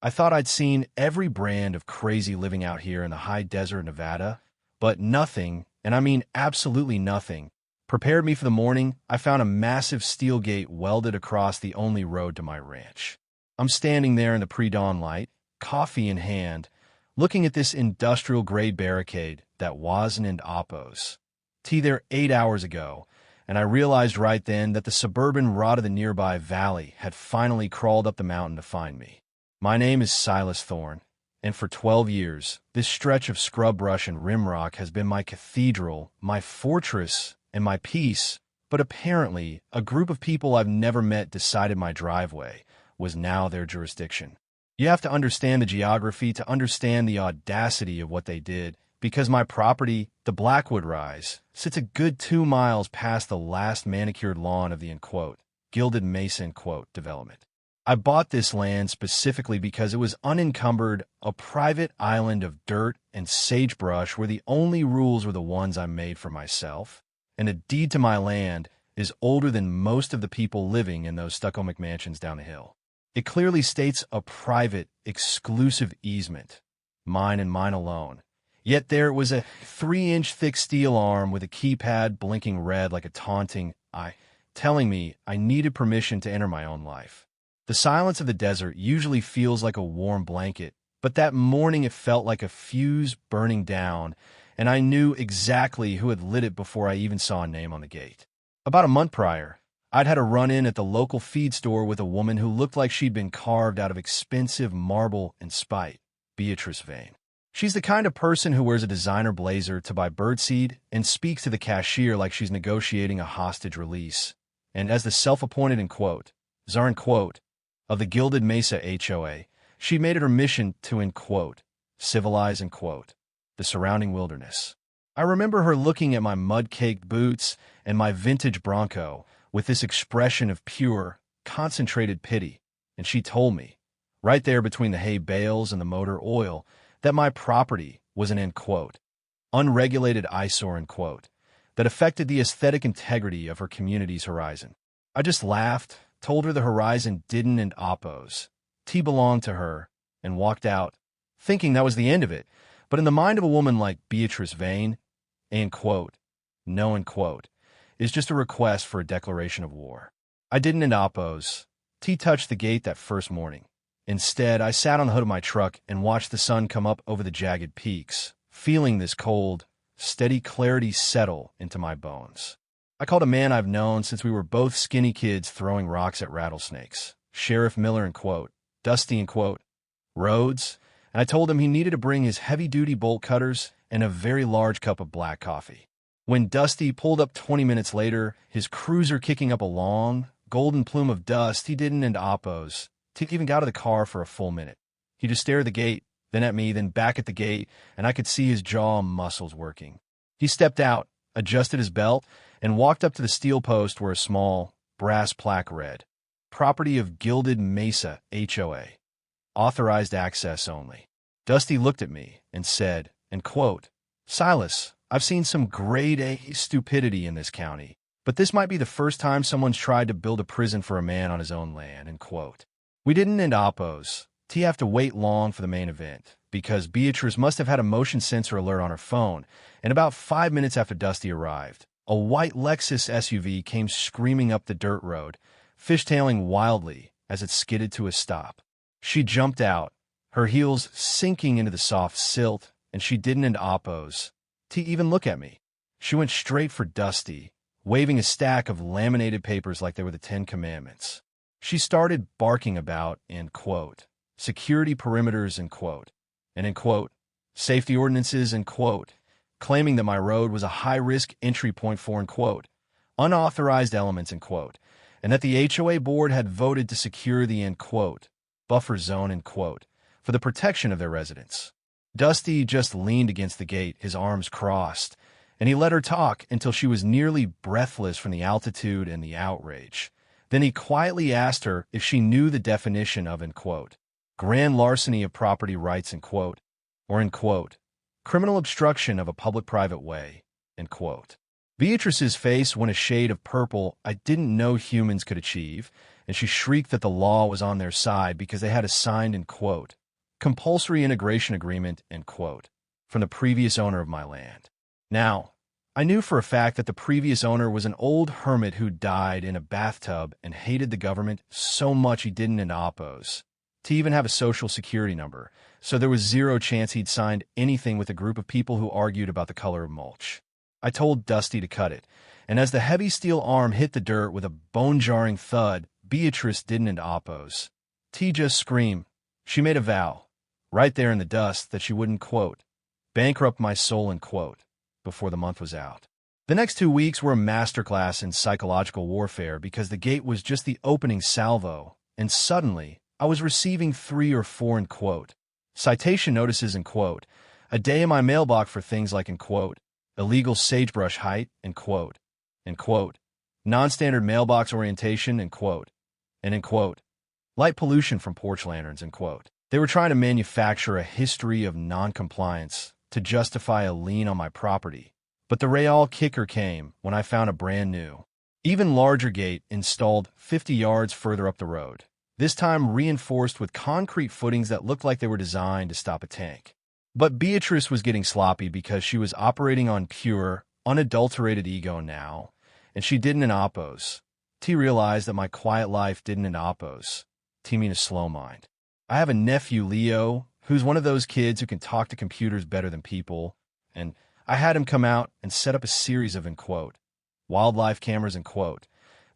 I thought I'd seen every brand of crazy living out here in the high desert of Nevada, but nothing, and I mean absolutely nothing, prepared me for the morning. I found a massive steel gate welded across the only road to my ranch. I'm standing there in the pre-dawn light, coffee in hand, looking at this industrial-grade barricade that wasn't in Oppos. There 8 hours ago, and I realized right then that the suburban rot of the nearby valley had finally crawled up the mountain to find me. My name is Silas Thorne, and for 12 years, this stretch of scrub brush and rimrock has been my cathedral, my fortress, and my peace. But apparently, a group of people I've never met decided my driveway was now their jurisdiction. You have to understand the geography to understand the audacity of what they did, because my property, the Blackwood Rise, sits a good 2 miles past the last manicured lawn of the Gilded Mesa development. I bought this land specifically because it was unencumbered, a private island of dirt and sagebrush where the only rules were the ones I made for myself, and a deed to my land is older than most of the people living in those stucco McMansions down the hill. It clearly states a private, exclusive easement, mine and mine alone. Yet there was a 3-inch thick steel arm with a keypad blinking red like a taunting eye, telling me I needed permission to enter my own life. The silence of the desert usually feels like a warm blanket, but that morning it felt like a fuse burning down, and I knew exactly who had lit it before I even saw a name on the gate. About a month prior, I'd had a run-in at the local feed store with a woman who looked like she'd been carved out of expensive marble and spite, Beatrice Vane. She's the kind of person who wears a designer blazer to buy birdseed and speaks to the cashier like she's negotiating a hostage release. And as the self-appointed czar of the Gilded Mesa HOA, she made it her mission to civilize the surrounding wilderness. I remember her looking at my mud-caked boots and my vintage Bronco with this expression of pure, concentrated pity, and she told me, right there between the hay bales and the motor oil, that my property was an unregulated eyesore that affected the aesthetic integrity of her community's horizon. I just laughed, told her the horizon didn't end Oppos. Belonged to her, and walked out, thinking that was the end of it. But in the mind of a woman like Beatrice Vane, no is just a request for a declaration of war. I didn't end Oppos. Touched the gate that first morning. Instead, I sat on the hood of my truck and watched the sun come up over the jagged peaks, feeling this cold, steady clarity settle into my bones. I called a man I've known since we were both skinny kids throwing rocks at rattlesnakes, Sheriff Miller Dusty Rhodes, and I told him he needed to bring his heavy-duty bolt cutters and a very large cup of black coffee. When Dusty pulled up 20 minutes later, his cruiser kicking up a long, golden plume of dust, he didn't end Oppos. He even got out of the car for a full minute. He just stared at the gate, then at me, then back at the gate, and I could see his jaw muscles working. He stepped out, adjusted his belt, and walked up to the steel post where a small, brass plaque read, "Property of Gilded Mesa HOA. Authorized access only." Dusty looked at me and said, "Silas, I've seen some grade A stupidity in this county, but this might be the first time someone's tried to build a prison for a man on his own land." We didn't end Oppos. Have to wait long for the main event, because Beatrice must have had a motion sensor alert on her phone, and about 5 minutes after Dusty arrived, a white Lexus SUV came screaming up the dirt road, fishtailing wildly as it skidded to a stop. She jumped out, her heels sinking into the soft silt, and she didn't end Oppos to even look at me. She went straight for Dusty, waving a stack of laminated papers like they were the 10 Commandments. She started barking about, security perimeters, safety ordinances, claiming that my road was a high-risk entry point for, unauthorized elements, and that the HOA board had voted to secure the, buffer zone, for the protection of their residents. Dusty just leaned against the gate, his arms crossed, and he let her talk until she was nearly breathless from the altitude and the outrage. Then he quietly asked her if she knew the definition of, grand larceny of property rights, or, criminal obstruction of a public-private way, Beatrice's face went a shade of purple I didn't know humans could achieve, and she shrieked that the law was on their side because they had a signed, compulsory integration agreement, from the previous owner of my land. Now, I knew for a fact that the previous owner was an old hermit who died in a bathtub and hated the government so much he didn't oppose to even have a social security number, so there was zero chance he'd signed anything with a group of people who argued about the color of mulch. I told Dusty to cut it, and as the heavy steel arm hit the dirt with a bone-jarring thud, Beatrice didn't oppose. T just screamed. She made a vow, right there in the dust, that she wouldn't, bankrupt my soul, before the month was out. The next 2 weeks were a masterclass in psychological warfare because the gate was just the opening salvo, and suddenly, I was receiving 3 or 4, citation notices, a day in my mailbox for things like, illegal sagebrush height, non-standard mailbox orientation, light pollution from porch lanterns, They were trying to manufacture a history of non-compliance to justify a lien on my property, but the real kicker came when I found a brand new, even larger gate installed 50 yards further up the road, this time reinforced with concrete footings that looked like they were designed to stop a tank. But Beatrice was getting sloppy because she was operating on pure, unadulterated ego now, and she didn't oppose. T realized that my quiet life didn't oppose. T mean a slow mind. I have a nephew, Leo, who's one of those kids who can talk to computers better than people, and I had him come out and set up a series of, wildlife cameras,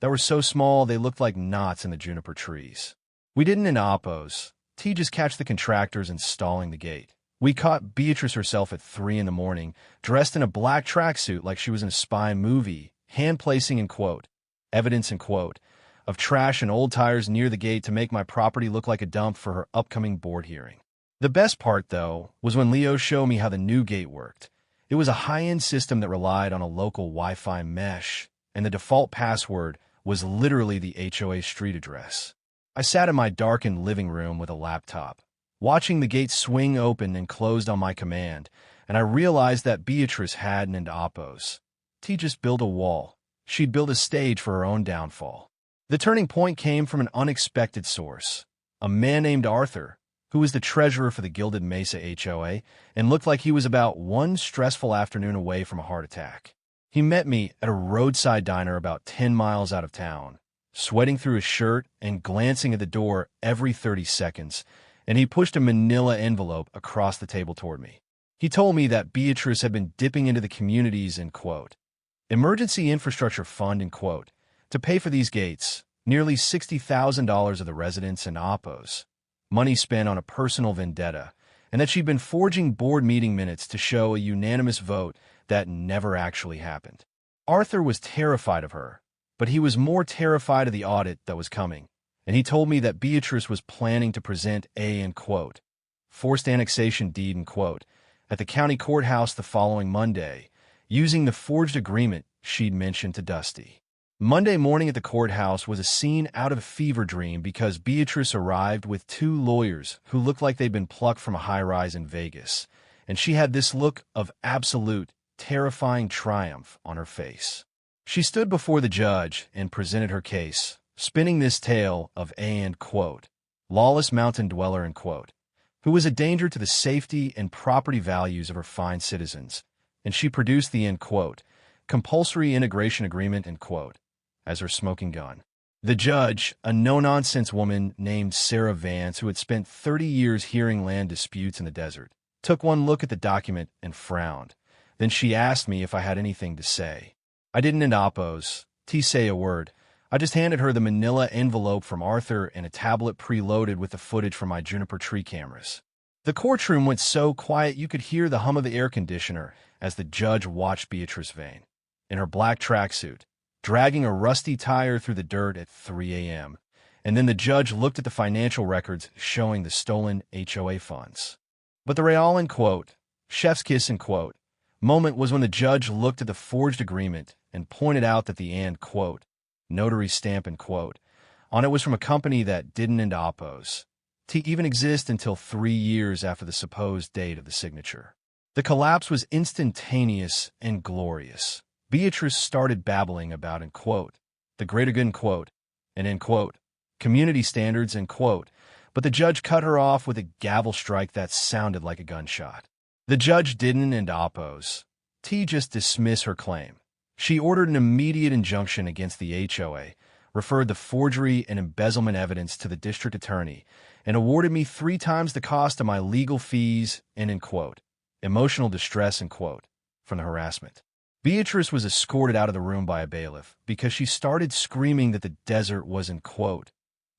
that were so small they looked like knots in the juniper trees. We didn't oppose. T just catch the contractors installing the gate. We caught Beatrice herself at 3 in the morning, dressed in a black tracksuit like she was in a spy movie, hand-placing, evidence, of trash and old tires near the gate to make my property look like a dump for her upcoming board hearing. The best part, though, was when Leo showed me how the new gate worked. It was a high-end system that relied on a local Wi-Fi mesh, and the default password was literally the HOA street address. I sat in my darkened living room with a laptop, watching the gate swing open and closed on my command, and I realized that Beatrice hadn't oppose. T just built a wall. She'd built a stage for her own downfall. The turning point came from an unexpected source, a man named Arthur, who was the treasurer for the Gilded Mesa HOA and looked like he was about one stressful afternoon away from a heart attack. He met me at a roadside diner about 10 miles out of town, sweating through his shirt and glancing at the door every 30 seconds, and he pushed a manila envelope across the table toward me. He told me that Beatrice had been dipping into the community's, emergency infrastructure fund, to pay for these gates, nearly $60,000 of the residents and oppos, money spent on a personal vendetta, and that she'd been forging board meeting minutes to show a unanimous vote that never actually happened. Arthur was terrified of her, but he was more terrified of the audit that was coming, and he told me that Beatrice was planning to present a, forced annexation deed, at the county courthouse the following Monday, using the forged agreement she'd mentioned to Dusty. Monday morning at the courthouse was a scene out of a fever dream because Beatrice arrived with 2 lawyers who looked like they'd been plucked from a high-rise in Vegas, and she had this look of absolute, terrifying triumph on her face. She stood before the judge and presented her case, spinning this tale of a, lawless mountain dweller, who was a danger to the safety and property values of her fine citizens, and she produced the, compulsory integration agreement, as her smoking gun. The judge, a no-nonsense woman named Sarah Vance who had spent 30 years hearing land disputes in the desert, took one look at the document and frowned. Then she asked me if I had anything to say. I didn't oppose. Say a word. I just handed her the manila envelope from Arthur and a tablet preloaded with the footage from my juniper tree cameras. The courtroom went so quiet you could hear the hum of the air conditioner as the judge watched Beatrice Vane, in her black tracksuit, dragging a rusty tire through the dirt at 3 a.m., and then the judge looked at the financial records showing the stolen HOA funds. But the real, chef's kiss, moment was when the judge looked at the forged agreement and pointed out that the notary stamp, on it was from a company that didn't oppose to even exist until 3 years after the supposed date of the signature. The collapse was instantaneous and glorious. Beatrice started babbling about, the greater good, and community standards, end quote. But the judge cut her off with a gavel strike that sounded like a gunshot. The judge didn't and oppose. T just dismiss her claim. She ordered an immediate injunction against the HOA, referred the forgery and embezzlement evidence to the district attorney, and awarded me 3 times the cost of my legal fees and, end quote, emotional distress, end quote, from the harassment. Beatrice was escorted out of the room by a bailiff because she started screaming that the desert was, end quote,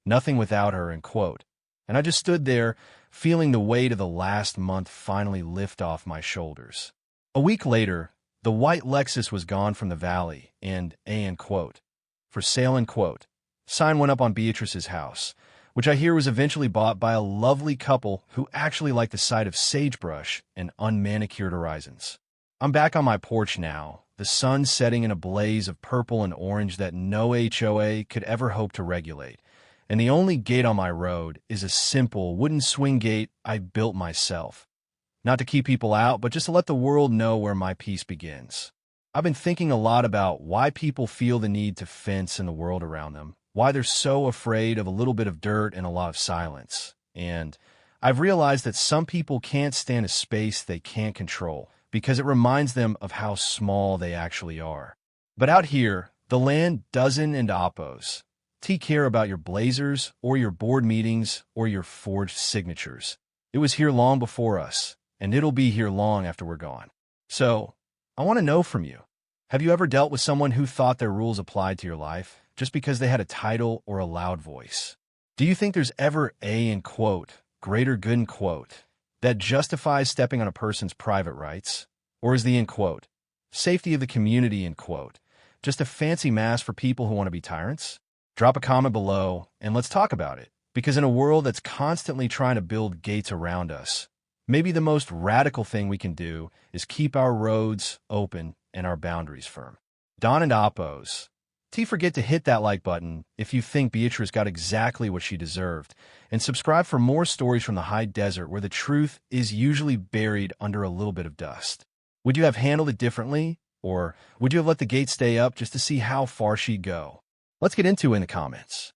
nothing without her, end quote. And I just stood there, feeling the weight of the last month finally lift off my shoulders. A week later, the white Lexus was gone from the valley and, end quote, for sale, end quote. Sign went up on Beatrice's house, which I hear was eventually bought by a lovely couple who actually like the sight of sagebrush and unmanicured horizons. I'm back on my porch now, the sun setting in a blaze of purple and orange that no HOA could ever hope to regulate, and the only gate on my road is a simple wooden swing gate I built myself. Not to keep people out, but just to let the world know where my peace begins. I've been thinking a lot about why people feel the need to fence in the world around them, why they're so afraid of a little bit of dirt and a lot of silence. And I've realized that some people can't stand a space they can't control because it reminds them of how small they actually are. But out here, the land doesn't and oppose. Take care about your blazers or your board meetings or your forged signatures. It was here long before us, and it'll be here long after we're gone. So, I want to know from you. Have you ever dealt with someone who thought their rules applied to your life just because they had a title or a loud voice? Do you think there's ever a, end quote, greater good, end quote, that justifies stepping on a person's private rights? Or is the, end quote, safety of the community, end quote, just a fancy mask for people who want to be tyrants? Drop a comment below and let's talk about it. Because in a world that's constantly trying to build gates around us, maybe the most radical thing we can do is keep our roads open and our boundaries firm. Don and Oppos. Forget to hit that like button if you think Beatrice got exactly what she deserved, and subscribe for more stories from the high desert where the truth is usually buried under a little bit of dust. Would you have handled it differently, or would you have let the gate stay up just to see how far she'd go? Let's get into it in the comments.